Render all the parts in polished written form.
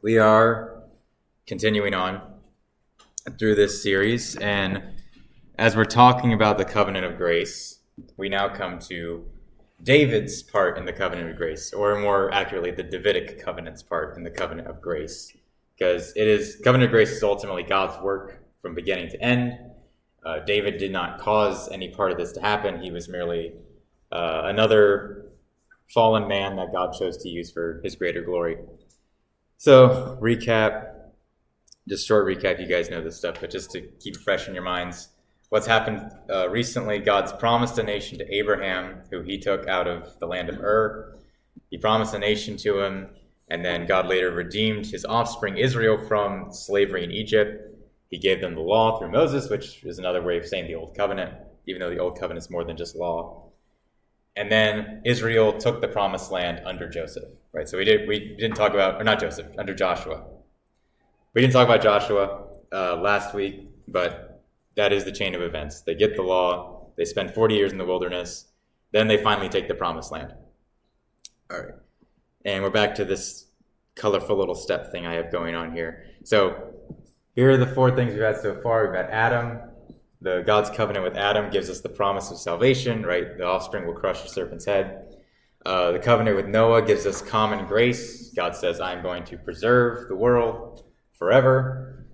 We are continuing on through this series, and as we're talking about the covenant of grace, we now come to David's part in the covenant of grace, or more accurately, the Davidic covenant's part in the covenant of grace, because covenant of grace is ultimately God's work from beginning to end. David did not cause any part of this to happen. He was merely another fallen man that God chose to use for his greater glory. So, just short recap, you guys know this stuff, but just to keep it fresh in your minds, what's happened recently, God's promised a nation to Abraham, who he took out of the land of Ur. He promised a nation to him, and then God later redeemed his offspring, Israel, from slavery in Egypt. He gave them the law through Moses, which is another way of saying the Old Covenant, even though the Old Covenant is more than just law. And then Israel took the promised land under Joseph, right? So we didn't talk about, or not Joseph, under Joshua. We didn't talk about Joshua last week, but that is the chain of events. They get the law, they spend 40 years in the wilderness, then they finally take the promised land. All right. And we're back to this colorful little step thing I have going on here. So here are the four things we've had so far. We've got Adam. God's covenant with Adam gives us the promise of salvation, right? The offspring will crush the serpent's head. The covenant with Noah gives us common grace. God says, I'm going to preserve the world forever.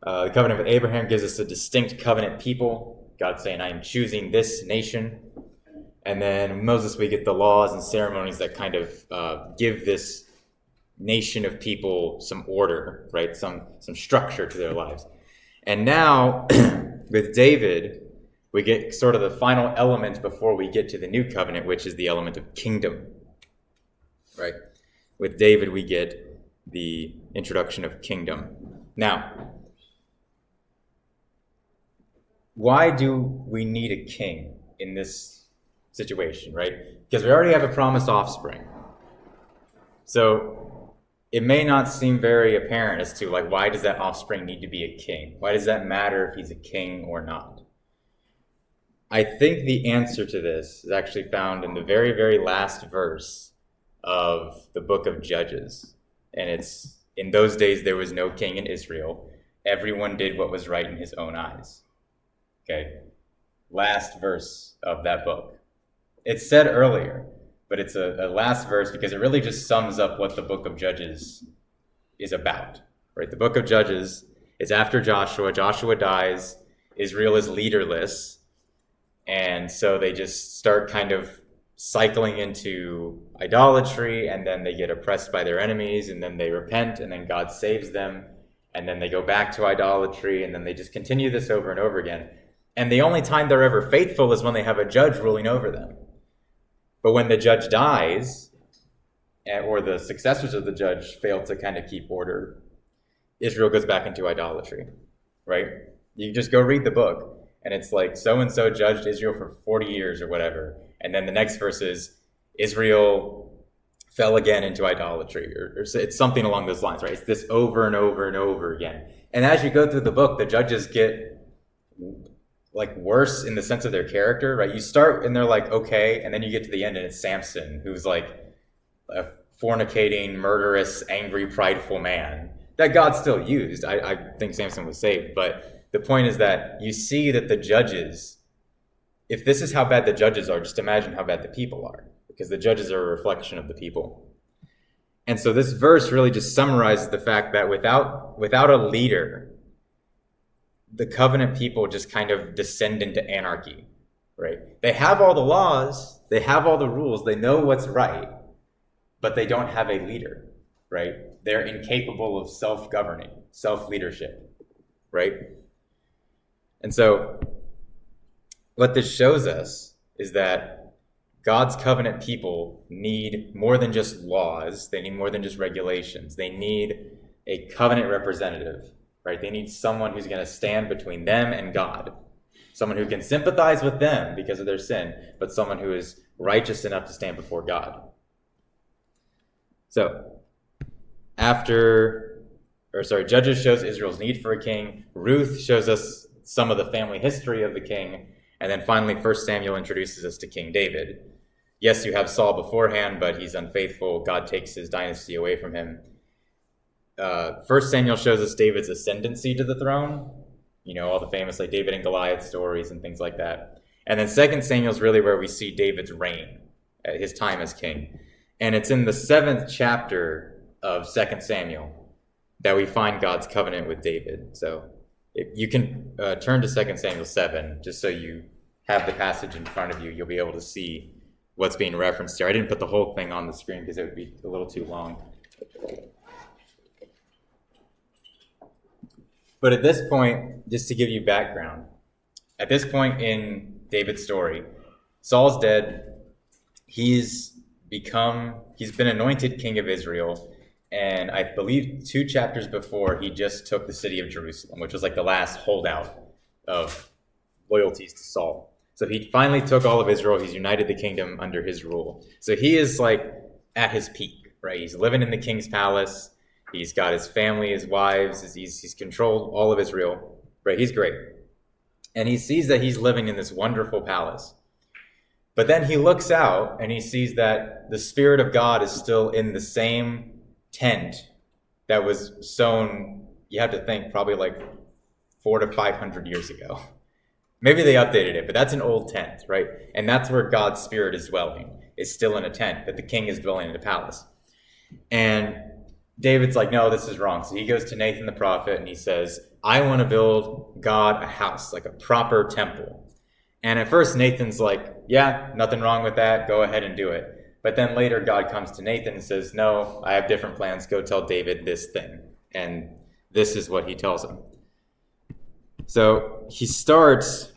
The covenant with Abraham gives us a distinct covenant people. God saying, I am choosing this nation. And then Moses, we get the laws and ceremonies that kind of give this nation of people some order, right? Some structure to their lives. And now with David, we get sort of the final element before we get to the new covenant, which is the element of kingdom, right? With David, we get the introduction of kingdom. Now, why do we need a king in this situation, right? Because we already have a promised offspring. So it may not seem very apparent as to why does that offspring need to be a king? Why does that matter if he's a king or not? I think the answer to this is actually found in the very, very last verse of the book of Judges. And it's, in those days there was no king in Israel. Everyone did what was right in his own eyes. Okay? Last verse of that book. It's said earlier, but it's a last verse because it really just sums up what the book of Judges is about, right? The book of Judges is after Joshua. Joshua dies. Israel is leaderless. And so they just start kind of cycling into idolatry, and then they get oppressed by their enemies, and then they repent, and then God saves them, and then they go back to idolatry, and then they just continue this over and over again. And the only time they're ever faithful is when they have a judge ruling over them. But when the judge dies, or the successors of the judge fail to kind of keep order, Israel goes back into idolatry, right? You just go read the book, and it's like so-and-so judged Israel for 40 years or whatever. And then the next verse is Israel fell again into idolatry, or it's something along those lines, right? It's this over and over and over again. And as you go through the book, the judges get worse in the sense of their character, right? You start and they're okay, and then you get to the end and it's Samson, who's a fornicating, murderous, angry, prideful man that God still used. I think Samson was saved, but the point is that you see that the judges, if this is how bad the judges are, just imagine how bad the people are, because the judges are a reflection of the people. And so this verse really just summarizes the fact that without a leader, the covenant people just kind of descend into anarchy, right? They have all the laws, they have all the rules, they know what's right, but they don't have a leader, right? They're incapable of self-governing, self-leadership, right? And so what this shows us is that God's covenant people need more than just laws, they need more than just regulations, they need a covenant representative, right? They need someone who's going to stand between them and God. Someone who can sympathize with them because of their sin, but someone who is righteous enough to stand before God. So, Judges shows Israel's need for a king. Ruth shows us some of the family history of the king. And then finally, 1 Samuel introduces us to King David. Yes, you have Saul beforehand, but he's unfaithful. God takes his dynasty away from him. First Samuel shows us David's ascendancy to the throne. You know, all the famous like David and Goliath stories and things like that. And then Second Samuel is really where we see David's reign at his time as king. And it's in the 7th chapter of Second Samuel that we find God's covenant with David. So if you can turn to 2 Samuel 7, just so you have the passage in front of you. You'll be able to see what's being referenced here. I didn't put the whole thing on the screen because it would be a little too long. But at this point, just to give you background, at this point in David's story, Saul's dead. He's been anointed king of Israel. And I believe 2 chapters before, he just took the city of Jerusalem, which was like the last holdout of loyalties to Saul. So he finally took all of Israel. He's united the kingdom under his rule. So he is like at his peak, right? He's living in the king's palace. He's got his family, his wives. He's controlled all of Israel, right? He's great. And he sees that he's living in this wonderful palace. But then he looks out and he sees that the Spirit of God is still in the same tent that was sown, you have to think, probably like 400 to 500 years ago. Maybe they updated it, but that's an old tent, right? And that's where God's Spirit is dwelling. It's still in a tent, but the king is dwelling in a palace. And David's like, no, this is wrong. So he goes to Nathan the prophet and he says, I want to build God a house, like a proper temple. And at first Nathan's like, yeah, nothing wrong with that. Go ahead and do it. But then later God comes to Nathan and says, no, I have different plans. Go tell David this thing. And this is what he tells him. So he starts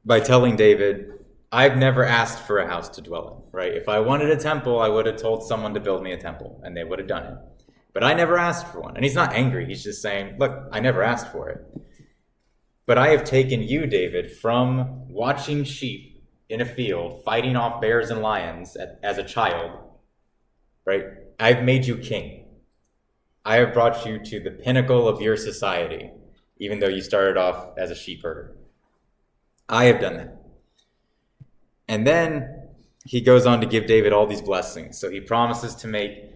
by telling David, I've never asked for a house to dwell in, right? If I wanted a temple, I would have told someone to build me a temple and they would have done it. But I never asked for one. And he's not angry. He's just saying, look, I never asked for it. But I have taken you, David, from watching sheep in a field, fighting off bears and lions as a child, right? I've made you king. I have brought you to the pinnacle of your society, even though you started off as a sheep herder. I have done that. And then he goes on to give David all these blessings. So he promises to make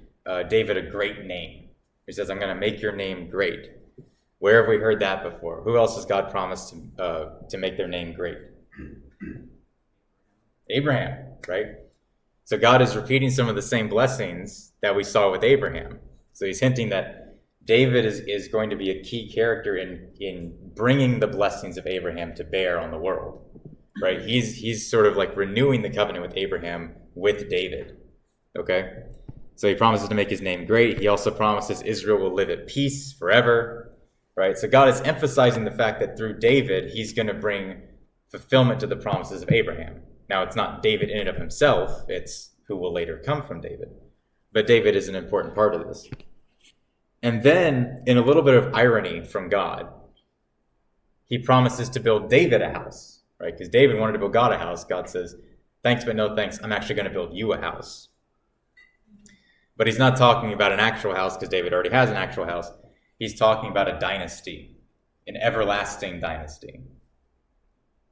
David a great name. He says, I'm going to make your name great. Where have we heard that before? Who else has God promised to make their name great? Abraham, right? So God is repeating some of the same blessings that we saw with Abraham. So he's hinting that David is going to be a key character in bringing the blessings of Abraham to bear on the world, right? He's sort of like renewing the covenant with Abraham with David, okay? So he promises to make his name great. He also promises Israel will live at peace forever, right? So God is emphasizing the fact that through David, he's going to bring fulfillment to the promises of Abraham. Now, it's not David in and of himself. It's who will later come from David. But David is an important part of this. And then, in a little bit of irony from God, he promises to build David a house, right? Because David wanted to build God a house. God says, thanks, but no thanks. I'm actually going to build you a house. But he's not talking about an actual house because David already has an actual house. He's talking about a dynasty, an everlasting dynasty.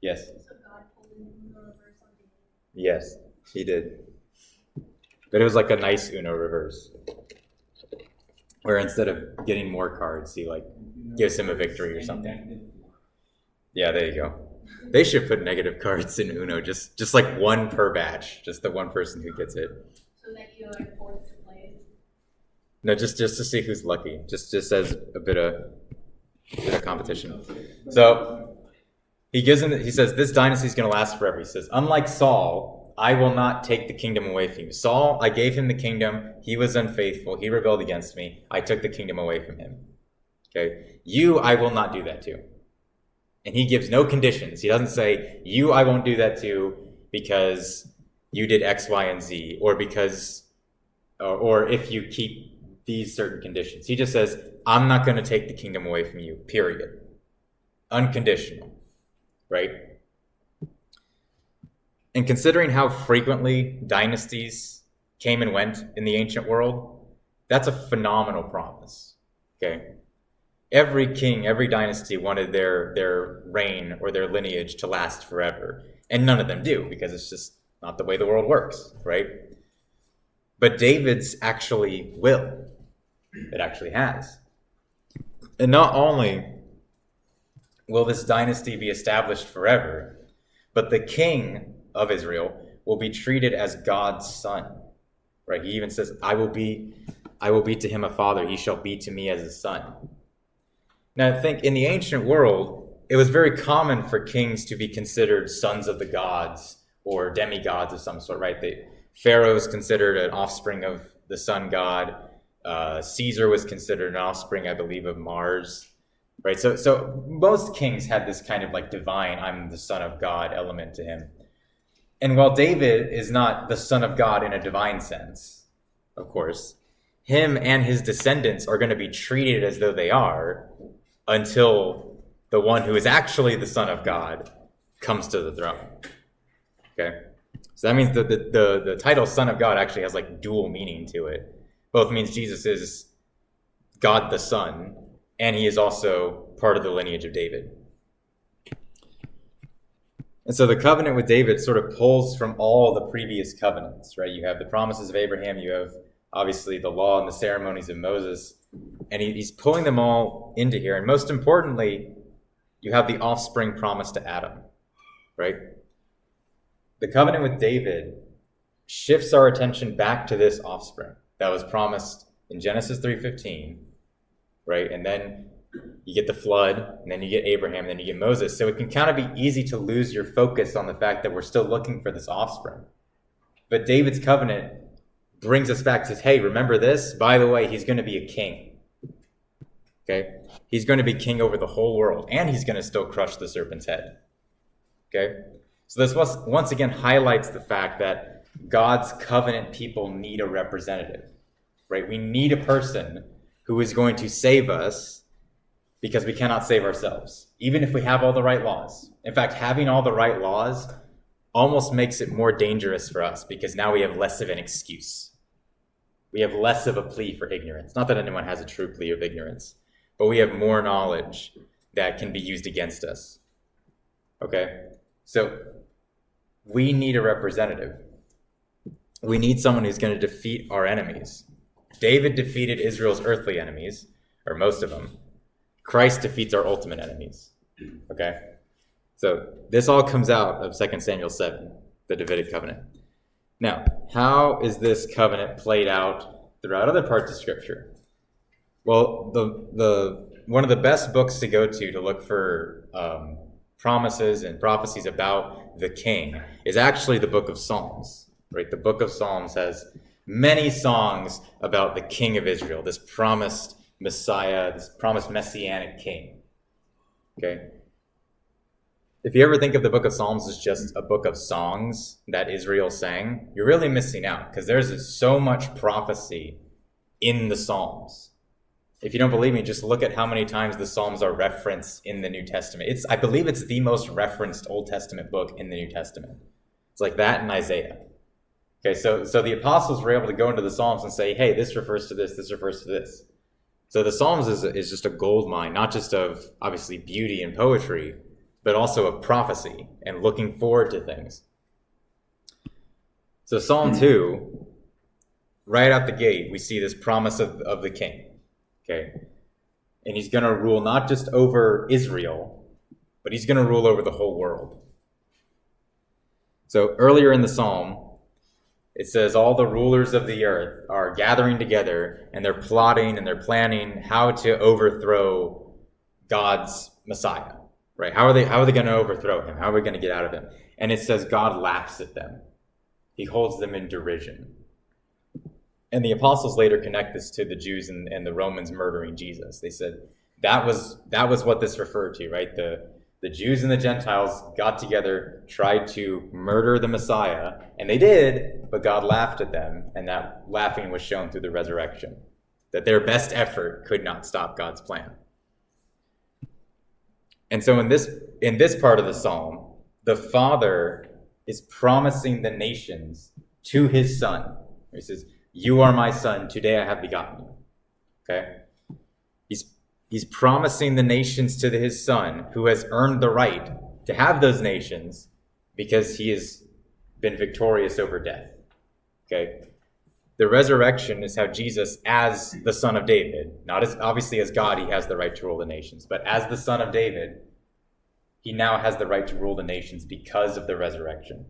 Yes? So God pulled an Uno reverse on David. Yes, he did. But it was like a nice Uno reverse, where instead of getting more cards, he like gives him a victory or something. Yeah, there you go. They should put negative cards in Uno, just like one per batch, just the one person who gets it. So that you are forced to play it. No, just to see who's lucky, just as a bit of competition. So he says this dynasty is going to last forever. He says, unlike Saul, I will not take the kingdom away from you. Saul, I gave him the kingdom. He was unfaithful. He rebelled against me. I took the kingdom away from him. Okay, you, I will not do that to. And he gives no conditions. He doesn't say, you, I won't do that to because you did X, Y, and Z, or because, or if you keep these certain conditions. He just says, I'm not going to take the kingdom away from you, period. Unconditional, right? And considering how frequently dynasties came and went in the ancient world, that's a phenomenal promise, okay? Every king, every dynasty wanted their reign or their lineage to last forever. And none of them do, because it's just not the way the world works, right? But David's actually will. it actually has. And not only will this dynasty be established forever, but the king of Israel will be treated as God's son. Right? He even says, I will be to him a father, he shall be to me as a son. Now, I think in the ancient world, it was very common for kings to be considered sons of the gods or demigods of some sort, right? Pharaoh was considered an offspring of the sun god. Caesar was considered an offspring, I believe, of Mars, right? So most kings had this kind of like divine, I'm the son of God element to him. And while David is not the son of God in a divine sense, of course, him and his descendants are going to be treated as though they are until the one who is actually the son of God comes to the throne. Okay? So that means that the title son of God actually has like dual meaning to it. Both means Jesus is God the Son, and he is also part of the lineage of David. And so the covenant with David sort of pulls from all the previous covenants, right? You have the promises of Abraham, you have obviously the law and the ceremonies of Moses, and he's pulling them all into here. And most importantly, you have the offspring promise to Adam, right? The covenant with David shifts our attention back to this offspring that was promised in Genesis 3:15, right? And then you get the flood, and then you get Abraham, and then you get Moses. So it can kind of be easy to lose your focus on the fact that we're still looking for this offspring. But David's covenant brings us back to, hey, remember this? By the way, he's going to be a king. Okay? He's going to be king over the whole world, and he's going to still crush the serpent's head. Okay? So this once again highlights the fact that God's covenant people need a representative, right? We need a person who is going to save us because we cannot save ourselves, even if we have all the right laws. In fact, having all the right laws almost makes it more dangerous for us because now we have less of an excuse. We have less of a plea for ignorance. Not that anyone has a true plea of ignorance, but we have more knowledge that can be used against us. Okay? So we need a representative. We need someone who's going to defeat our enemies. David defeated Israel's earthly enemies, or most of them. Christ defeats our ultimate enemies. Okay? So this all comes out of 2 Samuel 7, the Davidic covenant. Now, how is this covenant played out throughout other parts of Scripture? Well, the one of the best books to go to look for promises and prophecies about the king is actually the book of Psalms. Right? The book of Psalms has many songs about the king of Israel, this promised Messiah, this promised messianic king. Okay? If you ever think of the book of Psalms as just a book of songs that Israel sang, you're really missing out because there's so much prophecy in the Psalms. If you don't believe me, just look at how many times the Psalms are referenced in the New Testament. I believe it's the most referenced Old Testament book in the New Testament. It's like that and Isaiah. Okay, so the apostles were able to go into the Psalms and say, hey, this refers to this refers to this. So the Psalms is just a gold mine, not just of, obviously, beauty and poetry, but also of prophecy and looking forward to things. So Psalm 2, right out the gate, we see this promise of the king. Okay? And he's going to rule not just over Israel, but he's going to rule over the whole world. So earlier in the Psalm, it says all the rulers of the earth are gathering together and they're plotting and they're planning how to overthrow God's Messiah, right? How are they going to overthrow him? How are we going to get out of him? And it says God laughs at them. He holds them in derision. And the apostles later connect this to the Jews and the Romans murdering Jesus. They said that was what this referred to, right? The Jews and the Gentiles got together, tried to murder the Messiah, and they did, but God laughed at them, and that laughing was shown through the resurrection, that their best effort could not stop God's plan. And so in this part of the psalm, the Father is promising the nations to his Son. He says, "You are my Son, today I have begotten you." Okay? He's promising the nations to his Son, who has earned the right to have those nations because he has been victorious over death. Okay? The resurrection is how Jesus, as the son of David, not as obviously as God, he has the right to rule the nations, but as the son of David, he now has the right to rule the nations because of the resurrection.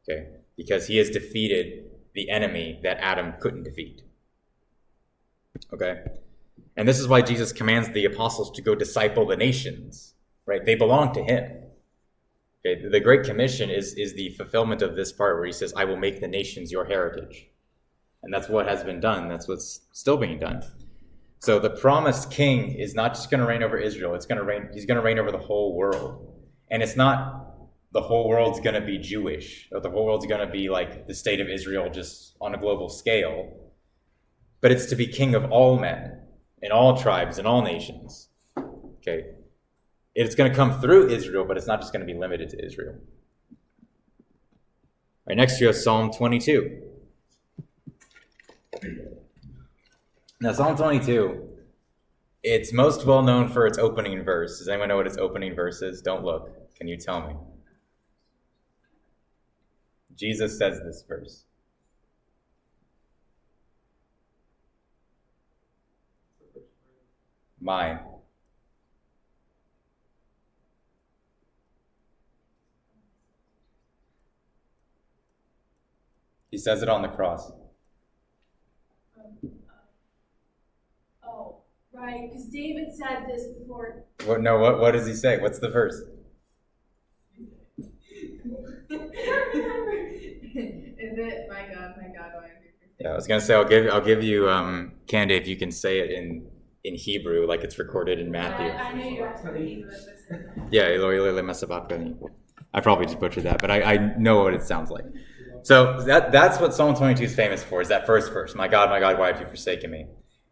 Okay? Because he has defeated the enemy that Adam couldn't defeat. Okay? And this is why Jesus commands the apostles to go disciple the nations, right? They belong to him. Okay? The Great Commission is the fulfillment of this part where he says, I will make the nations your heritage. And that's what has been done. That's what's still being done. So the promised king is not just going to reign over Israel. He's going to reign over the whole world. And it's not the whole world's going to be Jewish, or the whole world's going to be like the state of Israel just on a global scale. But it's to be king of all men, in all tribes, in all nations. Okay? It's going to come through Israel, but it's not just going to be limited to Israel. All right, next you have Psalm 22. Now, Psalm 22, it's most well known for its opening verse. Does anyone know what its opening verse is? Don't look. Can you tell me? Jesus says this verse. Mine. He says it on the cross. Oh, right, because David said this before. What does he say? What's the verse? Is it my God, why have you forsaken? Yeah, I was gonna say I'll give you Candy if you can say it in Hebrew like it's recorded in Matthew. I knew you were asking. Yeah, Eloi lema sabachthani. I probably just butchered that, but I know what it sounds like. So that's what Psalm 22 is famous for, is that first verse. My God, why have you forsaken me?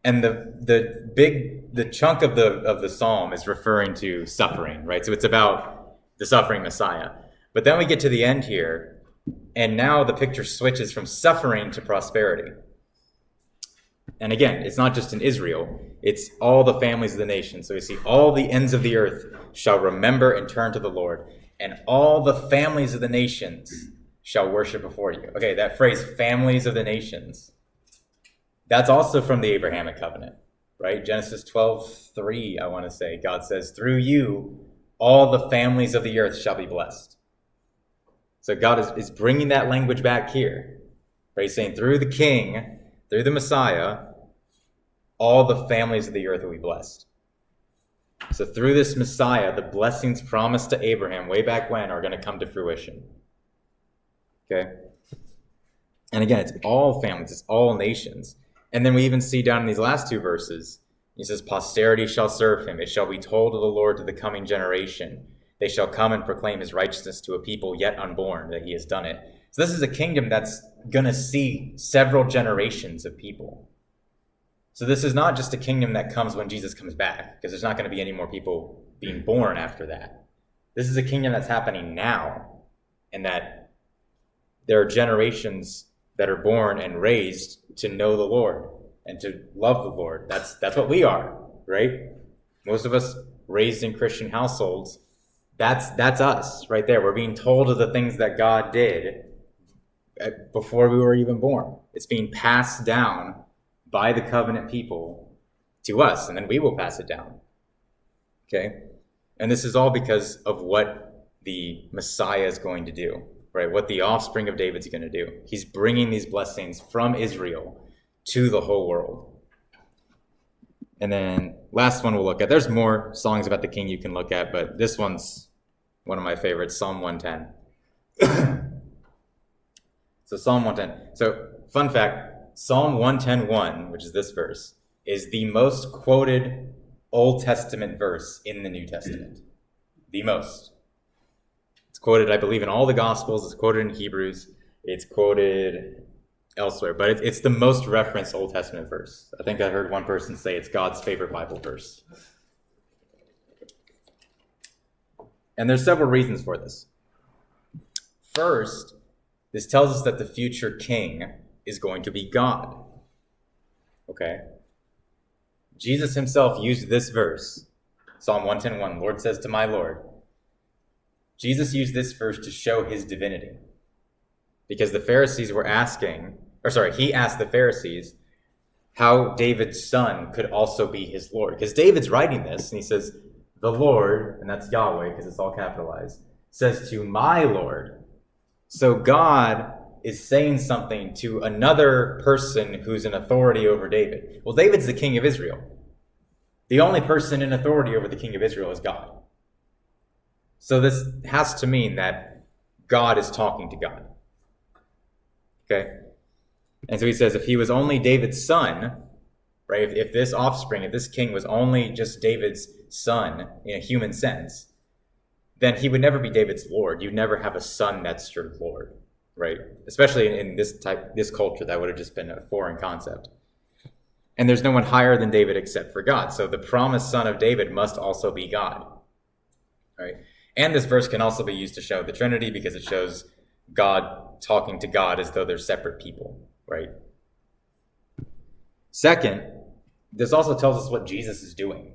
And the chunk of the psalm is referring to suffering, right? So it's about the suffering Messiah. But then we get to the end here, and now the picture switches from suffering to prosperity. And again, it's not just in Israel, it's all the families of the nation. So you see, all the ends of the earth shall remember and turn to the Lord, and all the families of the nations shall worship before you. Okay, that phrase, families of the nations, that's also from the Abrahamic covenant, right? Genesis 12:3, I want to say, God says, through you, all the families of the earth shall be blessed. So God is bringing that language back here, right? He's saying through the king, through the Messiah, all the families of the earth will be blessed. So through this Messiah, the blessings promised to Abraham way back when are going to come to fruition. Okay? And again, it's all families, it's all nations. And then we even see down in these last two verses, he says, posterity shall serve him. It shall be told of the Lord to the coming generation. They shall come and proclaim his righteousness to a people yet unborn, that he has done it. So this is a kingdom that's going to see several generations of people. So this is not just a kingdom that comes when Jesus comes back, because there's not going to be any more people being born after that. This is a kingdom that's happening now, and that there are generations that are born and raised to know the Lord and to love the Lord. That's what we are, right? Most of us raised in Christian households, that's us right there. We're being told of the things that God did before we were even born. It's being passed down by the covenant people to us, and then we will pass it down. Okay? And this is all because of what the Messiah is going to do, right? What the offspring of David's going to do. He's bringing these blessings from Israel to the whole world. And then last one we'll look at. There's more songs about the king you can look at, but this one's one of my favorites, Psalm 110. So Psalm 110. So fun fact, Psalm 110:1, which is this verse, is the most quoted Old Testament verse in the New Testament. The most. It's quoted, I believe, in all the Gospels. It's quoted in Hebrews. It's quoted elsewhere. But it's the most referenced Old Testament verse. I think I heard one person say it's God's favorite Bible verse. And there's several reasons for this. First, this tells us that the future king is going to be God. Okay? Jesus himself used this verse, Psalm 110:1, Lord says to my Lord. Jesus used this verse to show his divinity. Because the Pharisees were asking, he asked the Pharisees how David's son could also be his Lord. Because David's writing this, and he says, the Lord, and that's Yahweh because it's all capitalized, says to my Lord. So God is saying something to another person who's in authority over David. Well, David's the king of Israel. The only person in authority over the king of Israel is God. So this has to mean that God is talking to God. Okay? And so he says, if he was only David's son, right, if this offspring, if this king was only just David's son in a human sense, then he would never be David's Lord. You'd never have a son that's your Lord, right? Especially in this culture, that would have just been a foreign concept. And there's no one higher than David except for God. So the promised son of David must also be God, right? And this verse can also be used to show the Trinity because it shows God talking to God as though they're separate people, right? Second, this also tells us what Jesus is doing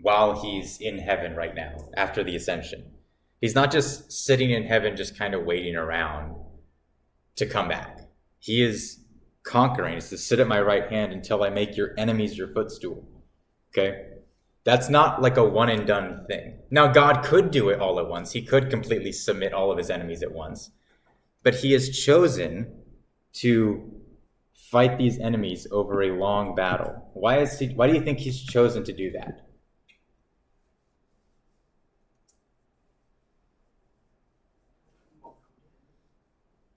while he's in heaven right now, after the ascension. He's not just sitting in heaven, just kind of waiting around to come back. He is conquering. It's to sit at my right hand until I make your enemies your footstool. Okay? That's not like a one and done thing. Now, God could do it all at once. He could completely submit all of his enemies at once. But he has chosen to fight these enemies over a long battle. Why do you think he's chosen to do that?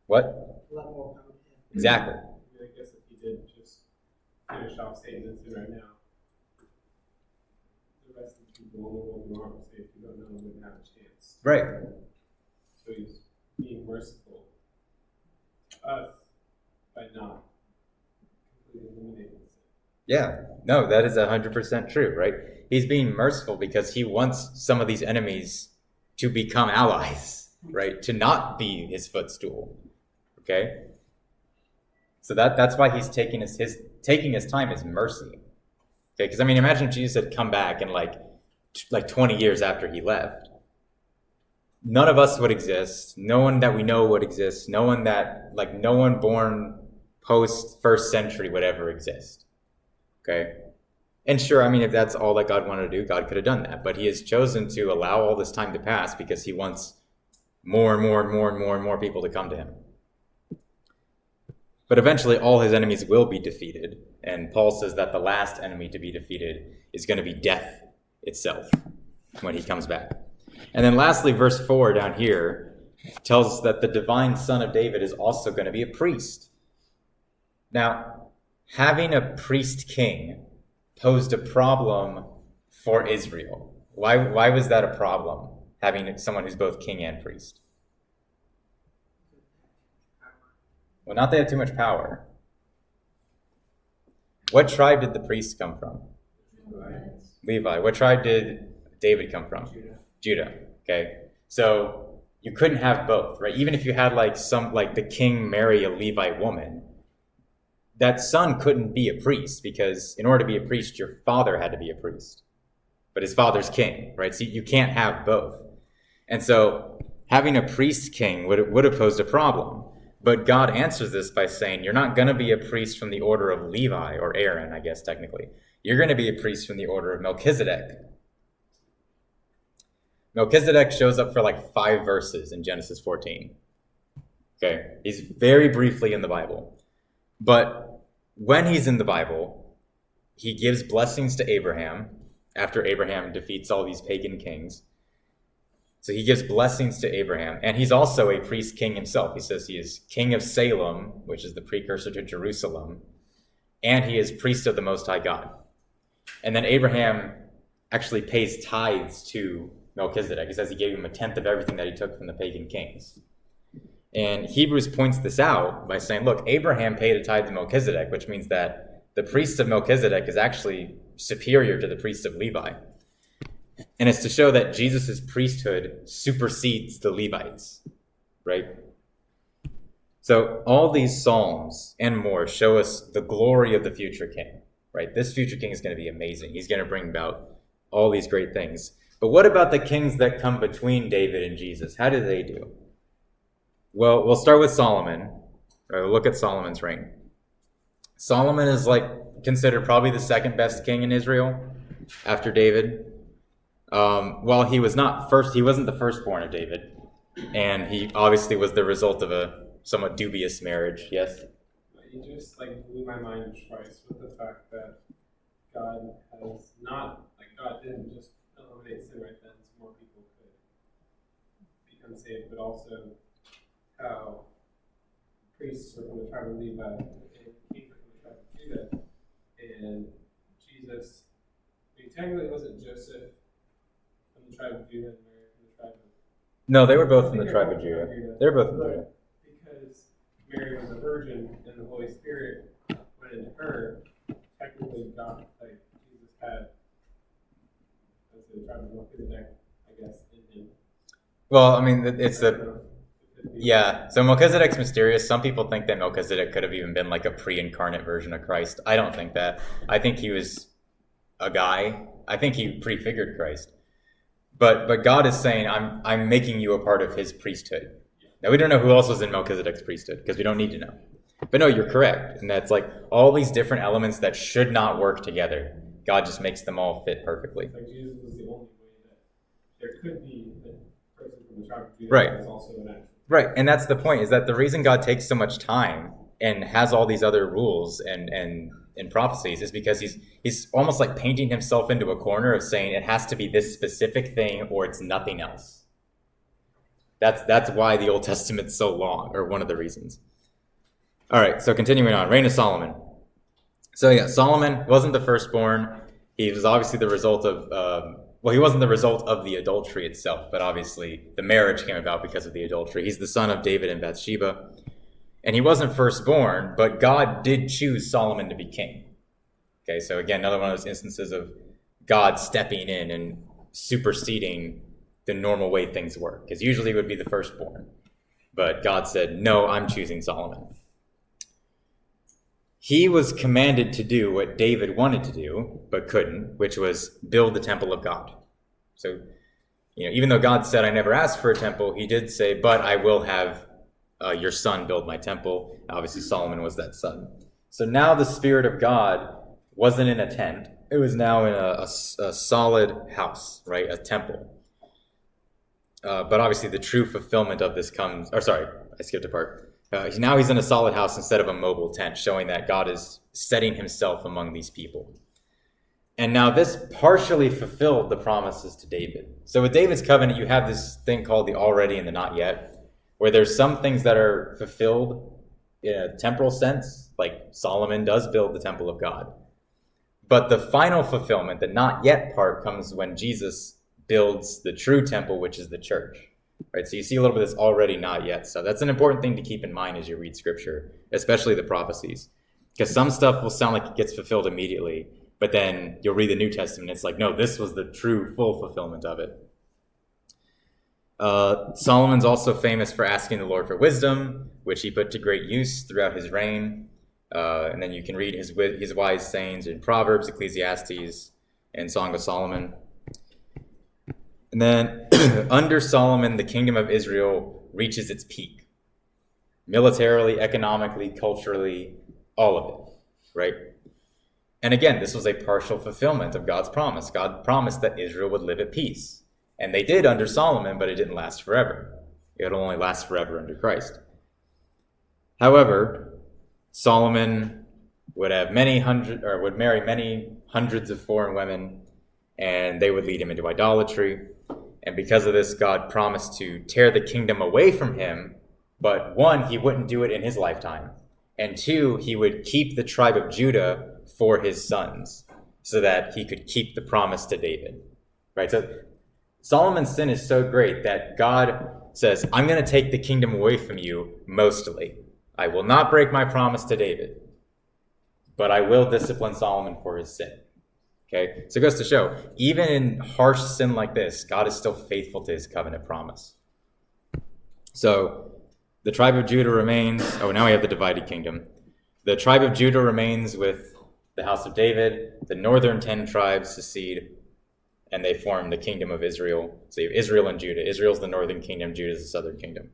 What? Exactly. I guess if he did just finish off Satan that's in right now, the rest of the people will be normal. So if you don't know, we wouldn't have a chance. Right. So he's being merciful to us by not completely eliminating sin. Yeah. No, that is 100% true, right? He's being merciful because he wants some of these enemies to become allies, right? To not be his footstool. Okay? So that's why he's taking his time is mercy. Okay? Because I mean, imagine if Jesus had come back and like 20 years after he left. None of us would exist. No one that we know would exist. No one born post first century would ever exist. Okay? And sure, I mean, if that's all that God wanted to do, God could have done that. But he has chosen to allow all this time to pass because he wants more and more and more and more and more people to come to him. But eventually all his enemies will be defeated. And Paul says that the last enemy to be defeated is going to be death itself when he comes back. And then lastly, verse 4 down here tells us that the divine son of David is also going to be a priest. Now, having a priest king posed a problem for Israel. Why was that a problem, having someone who's both king and priest? Well, not they had too much power. What tribe did the priest come from? Levi. What tribe did David come from? Judah. Okay. So you couldn't have both, right? Even if you had the king marry a Levite woman, that son couldn't be a priest because in order to be a priest, your father had to be a priest. But his father's king, right? So you can't have both. And so having a priest king would have posed a problem. But God answers this by saying, you're not going to be a priest from the order of Levi, or Aaron, I guess, technically. You're going to be a priest from the order of Melchizedek. Melchizedek shows up for 5 verses in Genesis 14. Okay, he's very briefly in the Bible. But when he's in the Bible, he gives blessings to Abraham after Abraham defeats all these pagan kings. So he gives blessings to Abraham, and he's also a priest king himself. He says he is king of Salem, which is the precursor to Jerusalem, and he is priest of the Most High God. And then Abraham actually pays tithes to Melchizedek. He says he gave him 1/10 of everything that he took from the pagan kings. And Hebrews points this out by saying, look, Abraham paid a tithe to Melchizedek, which means that the priest of Melchizedek is actually superior to the priest of Levi. And it's to show that Jesus' priesthood supersedes the Levites, right? So all these Psalms and more show us the glory of the future king, right? This future king is going to be amazing. He's going to bring about all these great things. But what about the kings that come between David and Jesus? How do they do? Well, we'll start with Solomon. We'll look at Solomon's reign. Solomon is considered probably the second best king in Israel after David. Well, he wasn't the firstborn of David, and he obviously was the result of a somewhat dubious marriage. Yes. It just blew my mind twice with the fact that God has not God didn't just eliminate sin right then so more people could become saved, but also how priests are from the tribe of Levi and kings are from the tribe of Judah, and Jesus. I mean, technically, was it Joseph from the tribe of Judah and Mary from the tribe of? No, they were both from the tribe of Judah. They were both from Judah. Because Mary was a virgin and the Holy Spirit went into her, technically God, Jesus had, let's say, the tribe of Melchizedek, I guess, in him. Well, I mean, it's yeah. So Melchizedek's mysterious. Some people think that Melchizedek could have even been a pre-incarnate version of Christ. I don't think that. I think he was a guy. I think he prefigured Christ. But God is saying, I'm making you a part of his priesthood. Now, we don't know who else was in Melchizedek's priesthood because we don't need to know. But no, you're correct. And that's all these different elements that should not work together. God just makes them all fit perfectly. Jesus was the only way that there could be a person from the tribe of Judah Right. that is also an actual. Right. And that's the point, is that the reason God takes so much time and has all these other rules and prophecies is because he's almost painting himself into a corner of saying it has to be this specific thing or it's nothing else. That's why the Old Testament's so long, or one of the reasons. All right, so continuing on, reign of Solomon. So yeah, Solomon wasn't the firstborn. He was obviously the result of, he wasn't the result of the adultery itself, but obviously the marriage came about because of the adultery. He's the son of David and Bathsheba. And he wasn't firstborn, but God did choose Solomon to be king. Okay, so again, another one of those instances of God stepping in and superseding the normal way things work. Because usually it would be the firstborn. But God said, no, I'm choosing Solomon. He was commanded to do what David wanted to do, but couldn't, which was build the temple of God. So, even though God said, I never asked for a temple, he did say, but I will have your son build my temple. Obviously, Solomon was that son. So now the Spirit of God wasn't in a tent. It was now in a solid house, right? A temple. But obviously the true fulfillment of this comes, I skipped a part. Now he's in a solid house instead of a mobile tent, showing that God is setting himself among these people. And now this partially fulfilled the promises to David. So with David's covenant, you have this thing called the already and the not yet, where there's some things that are fulfilled in a temporal sense, like Solomon does build the temple of God. But the final fulfillment, the not yet part, comes when Jesus builds the true temple, which is the church. Right? So you see a little bit of this already not yet. So that's an important thing to keep in mind as you read scripture, especially the prophecies. Because some stuff will sound like it gets fulfilled immediately, but then you'll read the New Testament, it's no, this was the true full fulfillment of it. Solomon's also famous for asking the Lord for wisdom, which he put to great use throughout his reign. And then you can read his wise sayings in Proverbs, Ecclesiastes, and Song of Solomon. And then under Solomon, the kingdom of Israel reaches its peak. Militarily, economically, culturally, all of it, right? And again, this was a partial fulfillment of God's promise. God promised that Israel would live at peace. And they did under Solomon, but it didn't last forever. It would only last forever under Christ. However, Solomon would marry many hundreds of foreign women, and they would lead him into idolatry. And because of this, God promised to tear the kingdom away from him, but one, he wouldn't do it in his lifetime. And two, he would keep the tribe of Judah for his sons so that he could keep the promise to David. Right? So Solomon's sin is so great that God says, I'm going to take the kingdom away from you mostly. I will not break my promise to David, but I will discipline Solomon for his sin. Okay, so it goes to show, even in harsh sin like this, God is still faithful to his covenant promise. So the tribe of Judah remains. Now we have the divided kingdom. The tribe of Judah remains with the house of David. The northern 10 tribes secede, and they form the kingdom of Israel. So you have Israel and Judah. Israel's the northern kingdom. Judah's the southern kingdom.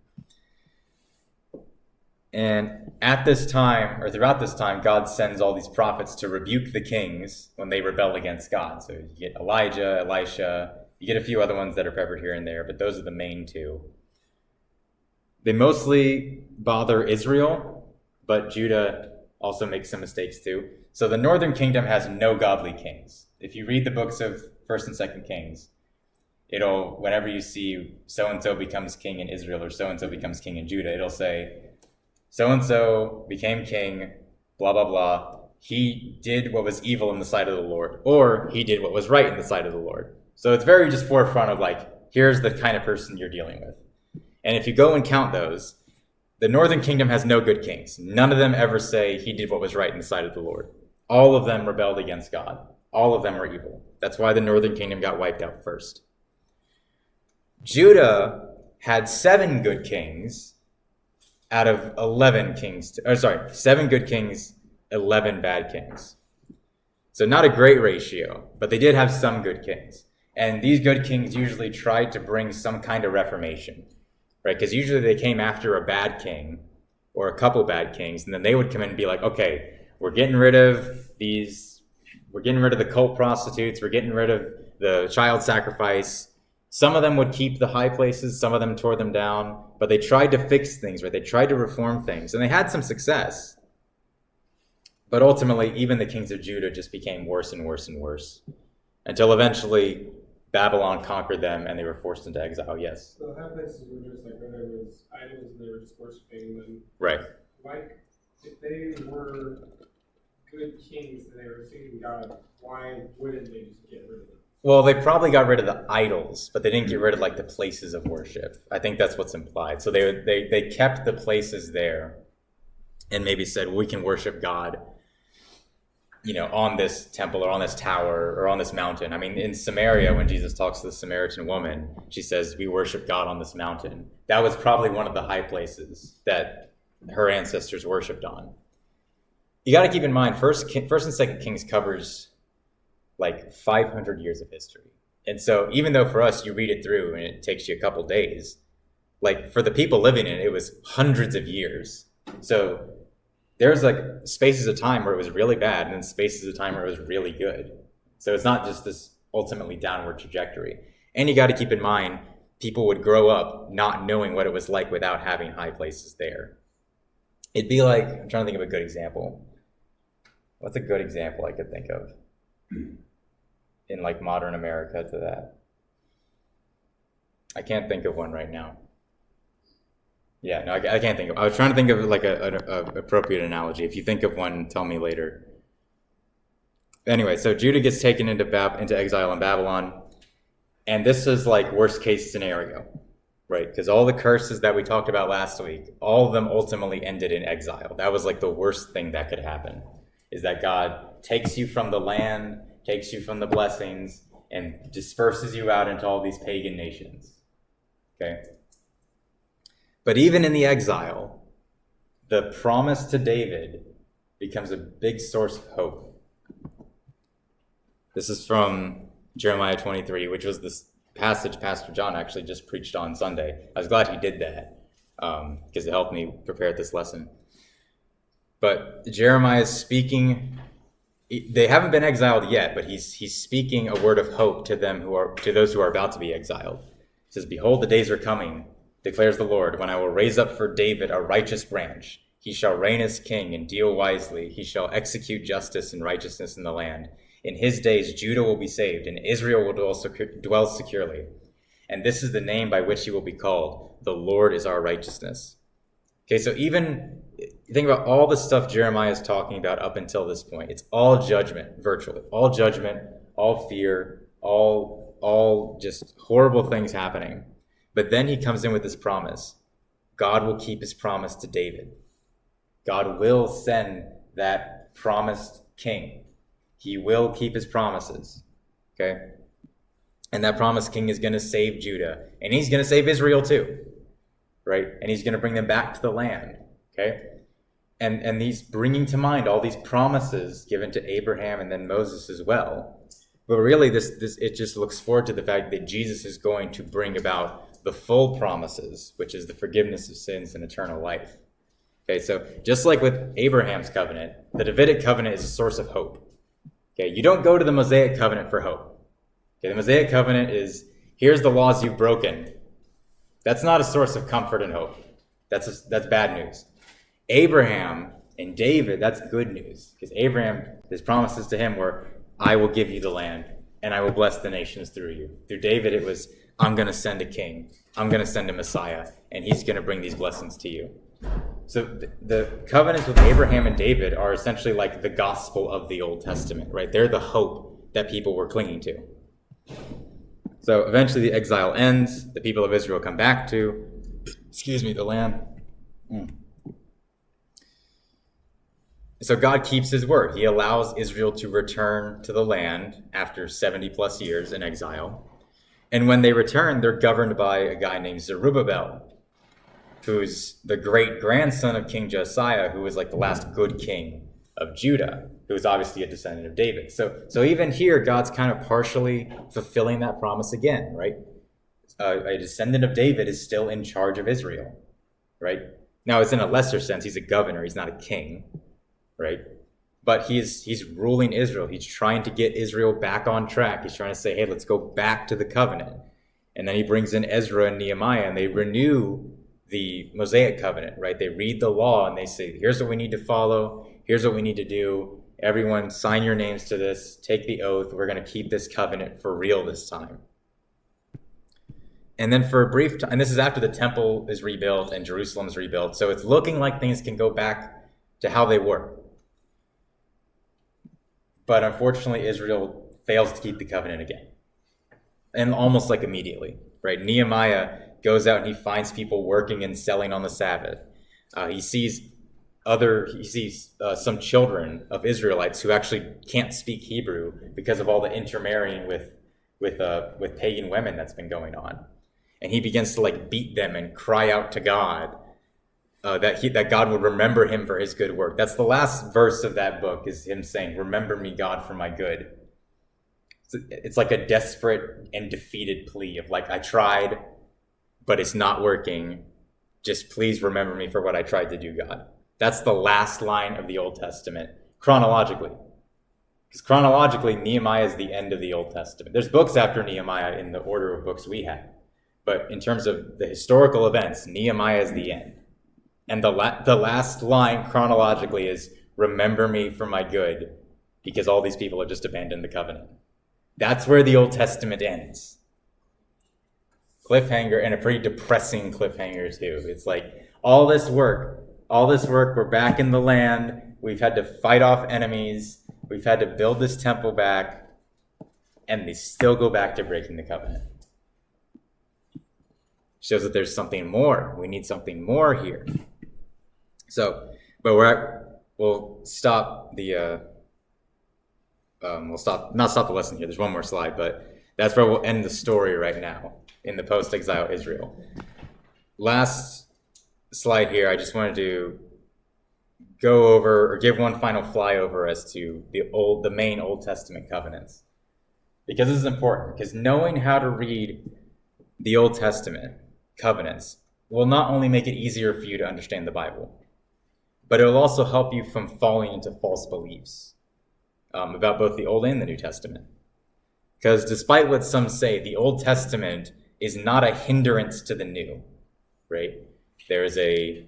And at this time, or throughout this time, God sends all these prophets to rebuke the kings when they rebel against God. So you get Elijah, Elisha, you get a few other ones that are peppered here and there, but those are the main two. They mostly bother Israel, but Judah also makes some mistakes too. So the northern kingdom has no godly kings. If you read the books of 1st and 2nd Kings, whenever you see so-and-so becomes king in Israel or so-and-so becomes king in Judah, it'll say, so-and-so became king, blah, blah, blah. He did what was evil in the sight of the Lord, or he did what was right in the sight of the Lord. So it's very just forefront of like, here's the kind of person you're dealing with. And if you go and count those, the northern kingdom has no good kings. None of them ever say he did what was right in the sight of the Lord. All of them rebelled against God. All of them are evil. That's why the northern kingdom got wiped out first. Judah had 7 good kings out of 11 kings. 7 good kings, 11 bad kings. So not a great ratio, but they did have some good kings. And these good kings usually tried to bring some kind of reformation, right? Because usually they came after a bad king or a couple bad kings, and then they would come in and be like, okay, we're getting rid of the cult prostitutes, we're getting rid of the child sacrifice. Some of them would keep the high places, some of them tore them down, but they tried to fix things, right? They tried to reform things, and they had some success. But ultimately, even the kings of Judah just became worse and worse and worse, until eventually Babylon conquered them and they were forced into exile, yes. So the high places were just like where there was idols and they were just worshiping them. Right. Like, if they were good kings and they were seeking God, why wouldn't they just get rid of them? Well, they probably got rid of the idols, but they didn't get rid of like the places of worship. I think that's what's implied. So they kept the places there and maybe said, we can worship God, on this temple or on this tower or on this mountain. I mean, in Samaria, when Jesus talks to the Samaritan woman, she says, we worship God on this mountain. That was probably one of the high places that her ancestors worshipped on. You got to keep in mind, First and 2nd Kings covers like 500 years of history. And so even though for us, you read it through and it takes you a couple days, like for the people living in it, it was hundreds of years. So there's like spaces of time where it was really bad and then spaces of time where it was really good. So it's not just this ultimately downward trajectory. And you got to keep in mind, people would grow up not knowing what it was like without having high places there. It'd be like, I'm trying to think of a good example. What's a good example I could think of in like modern America to that? I can't think of one right now. Yeah, no, I can't think of. I was trying to think of like an appropriate analogy. If you think of one, tell me later. Anyway, so Judah gets taken into exile in Babylon, and this is like worst case scenario, right? Because all the curses that we talked about last week, all of them ultimately ended in exile. That was like the worst thing that could happen, is that God takes you from the land, takes you from the blessings, and disperses you out into all these pagan nations. Okay. But even in the exile, the promise to David becomes a big source of hope. This is from Jeremiah 23, which was this passage Pastor John actually just preached on Sunday. I was glad he did that because it helped me prepare this lesson. But Jeremiah is speaking. They haven't been exiled yet, but he's speaking a word of hope to those who are about to be exiled. He says, "Behold, the days are coming, declares the Lord, when I will raise up for David a righteous branch. He shall reign as king and deal wisely. He shall execute justice and righteousness in the land. In his days Judah will be saved, and Israel will dwell securely. And this is the name by which he will be called. The Lord is our righteousness." Okay, so even think about all the stuff Jeremiah is talking about up until this point. It's all judgment, virtually. All judgment, all fear, all just horrible things happening. But then he comes in with this promise. God will keep his promise to David. God will send that promised king. He will keep his promises. Okay? And that promised king is going to save Judah. And he's going to save Israel too. Right? And he's going to bring them back to the land. Okay? And he's bringing to mind all these promises given to Abraham and then Moses as well. But really, this it just looks forward to the fact that Jesus is going to bring about the full promises, which is the forgiveness of sins and eternal life. Okay, so just like with Abraham's covenant, the Davidic covenant is a source of hope. Okay, you don't go to the Mosaic covenant for hope. Okay, the Mosaic covenant is, here's the laws you've broken. That's not a source of comfort and hope. That's bad news. Abraham and David, that's good news. Because Abraham, his promises to him were, I will give you the land, and I will bless the nations through you. Through David, it was, I'm going to send a king. I'm going to send a Messiah, and he's going to bring these blessings to you. So the covenants with Abraham and David are essentially like the gospel of the Old Testament, right? They're the hope that people were clinging to. So eventually the exile ends. The people of Israel come back to, the land. So God keeps his word. He allows Israel to return to the land after 70 plus years in exile. And when they return, they're governed by a guy named Zerubbabel, who's the great-grandson of King Josiah, who was like the last good king of Judah, who was obviously a descendant of David. So even here, God's kind of partially fulfilling that promise again, right? A descendant of David is still in charge of Israel, right? Now, it's in a lesser sense. He's a governor. He's not a king, right? But he's ruling Israel. He's trying to get Israel back on track. He's trying to say, hey, let's go back to the covenant. And then he brings in Ezra and Nehemiah, and they renew the Mosaic covenant, right? They read the law and they say, here's what we need to follow. Here's what we need to do. Everyone sign your names to this. Take the oath. We're going to keep this covenant for real this time. And then for a brief time, and this is after the temple is rebuilt and Jerusalem is rebuilt. So it's looking like things can go back to how they were. But unfortunately, Israel fails to keep the covenant again. And almost like immediately, right? Nehemiah goes out and he finds people working and selling on the Sabbath. He sees some children of Israelites who actually can't speak Hebrew because of all the intermarrying with pagan women that's been going on. And he begins to like beat them and cry out to God that God would remember him for his good work. That's the last verse of that book, is him saying, "Remember me, God, for my good." It's like a desperate and defeated plea of like, I tried, but it's not working. Just please remember me for what I tried to do, God. That's the last line of the Old Testament, chronologically. Because chronologically, Nehemiah is the end of the Old Testament. There's books after Nehemiah in the order of books we have. But in terms of the historical events, Nehemiah is the end. And the last line chronologically is, remember me for my good, because all these people have just abandoned the covenant. That's where the Old Testament ends. Cliffhanger, and a pretty depressing cliffhanger too. It's like, all this work, we're back in the land, we've had to fight off enemies, we've had to build this temple back, and they still go back to breaking the covenant. Shows that there's something more. We need something more here. So, but we'll stop the not stop the lesson here. There's one more slide, but that's where we'll end the story right now in the post-exile Israel. Last slide here, I just wanted to go over or give one final flyover as to the main Old Testament covenants. Because this is important, because knowing how to read the Old Testament covenants will not only make it easier for you to understand the Bible, but it will also help you from falling into false beliefs about both the Old and the New Testament. Because despite what some say, the Old Testament is not a hindrance to the New, right? There is a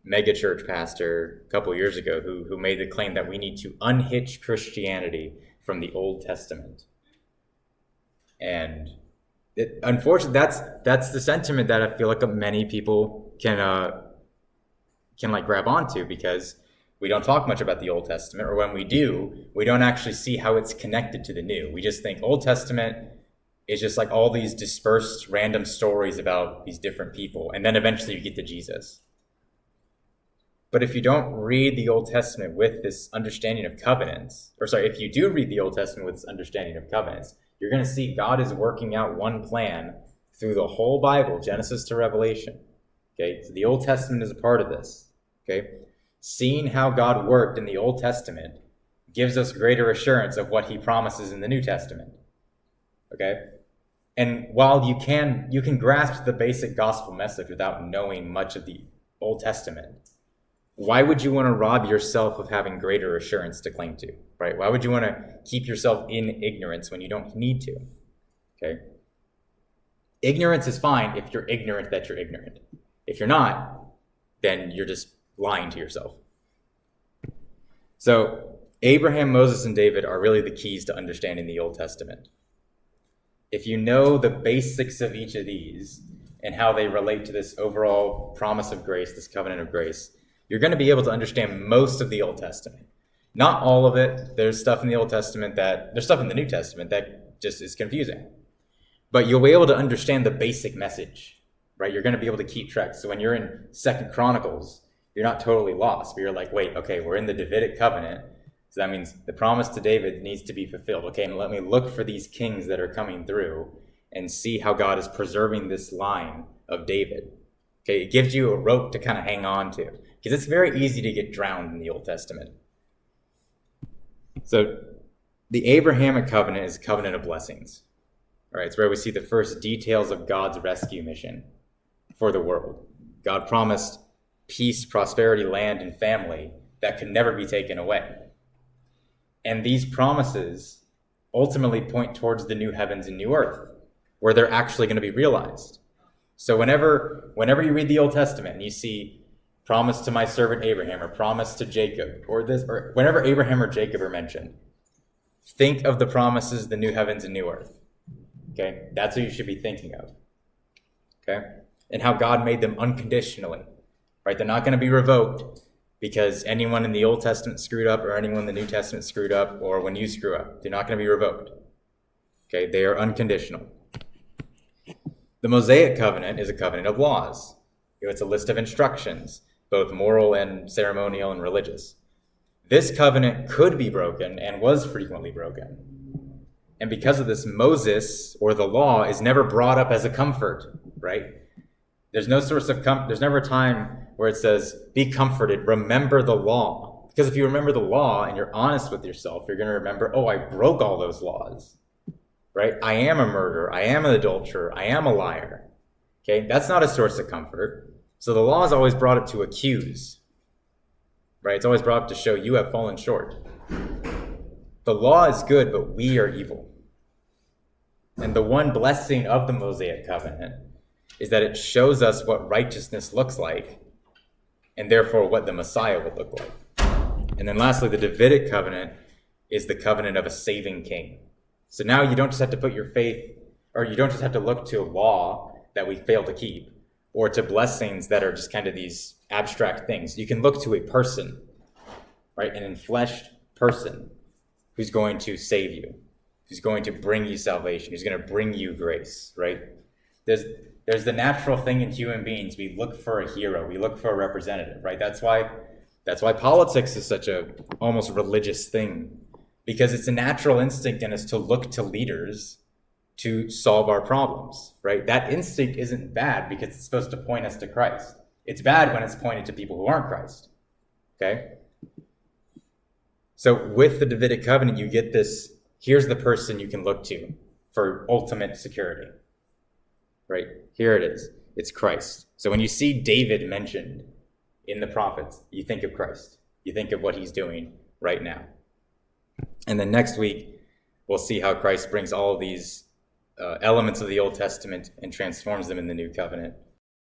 megachurch pastor a couple years ago who made the claim that we need to unhitch Christianity from the Old Testament. And unfortunately, that's the sentiment that I feel like many people can like grab onto, because we don't talk much about the Old Testament, or when we do, we don't actually see how it's connected to the New. We just think Old Testament is just like all these dispersed random stories about these different people, and then eventually you get to Jesus. But if you don't read the Old Testament with this understanding of covenants, if you do read the Old Testament with this understanding of covenants, you're going to see God is working out one plan through the whole Bible, Genesis to Revelation. Okay, so the Old Testament is a part of this. Okay, seeing how God worked in the Old Testament gives us greater assurance of what he promises in the New Testament. Okay, and while you can grasp the basic gospel message without knowing much of the Old Testament, why would you want to rob yourself of having greater assurance to claim to, right? Why would you want to keep yourself in ignorance when you don't need to? Okay? Ignorance is fine if you're ignorant that you're ignorant. If you're not, then you're just lying to yourself. So Abraham, Moses, and David are really the keys to understanding the Old Testament. If you know the basics of each of these and how they relate to this overall promise of grace, this covenant of grace, you're going to be able to understand most of the Old Testament. Not all of it. There's stuff in the Old Testament there's stuff in the New Testament that just is confusing. But you'll be able to understand the basic message, right? You're going to be able to keep track. So when you're in 2 Chronicles, you're not totally lost, but you're like, wait, okay, we're in the Davidic covenant. So that means the promise to David needs to be fulfilled. Okay, and let me look for these kings that are coming through and see how God is preserving this line of David. Okay, it gives you a rope to kind of hang on to, because it's very easy to get drowned in the Old Testament. So the Abrahamic covenant is a covenant of blessings. All right, it's where we see the first details of God's rescue mission for the world. God promised peace, prosperity, land, and family that could never be taken away. And these promises ultimately point towards the new heavens and new earth, where they're actually going to be realized. So whenever you read the Old Testament and you see promise to my servant Abraham or promise to Jacob, or whenever Abraham or Jacob are mentioned, think of the promises, the new heavens and new earth. Okay, that's what you should be thinking of. Okay, and how God made them unconditionally, right? They're not going to be revoked because anyone in the Old Testament screwed up or anyone in the New Testament screwed up or when you screw up. They're not going to be revoked. Okay, they are unconditional. The Mosaic covenant is a covenant of laws. It's a list of instructions, both moral and ceremonial and religious. This covenant could be broken and was frequently broken. And because of this, Moses, or the law, is never brought up as a comfort, right? There's no source of comfort. There's never a time where it says, be comforted, remember the law. Because if you remember the law and you're honest with yourself, you're going to remember, oh, I broke all those laws, right? I am a murderer. I am an adulterer. I am a liar. Okay, that's not a source of comfort. So the law is always brought up to accuse, right? It's always brought up to show you have fallen short. The law is good, but we are evil. And the one blessing of the Mosaic covenant is that it shows us what righteousness looks like, and therefore what the Messiah would look like. And then lastly, the Davidic covenant is the covenant of a saving king. So now you don't just have to put your faith, or you don't just have to look to a law that we fail to keep, or to blessings that are just kind of these abstract things. You can look to a person, right? An enfleshed person who's going to save you, who's going to bring you salvation, who's going to bring you grace, right? There's the natural thing in human beings. We look for a hero. We look for a representative, right? That's why politics is such a almost religious thing, because it's a natural instinct in us to look to leaders to solve our problems, right? That instinct isn't bad because it's supposed to point us to Christ. It's bad when it's pointed to people who aren't Christ, okay? So with the Davidic covenant, you get this, here's the person you can look to for ultimate security, right? Here it is. It's Christ. So when you see David mentioned in the prophets, you think of Christ. You think of what he's doing right now. And then next week, we'll see how Christ brings all of these elements of the Old Testament and transforms them in the New Covenant.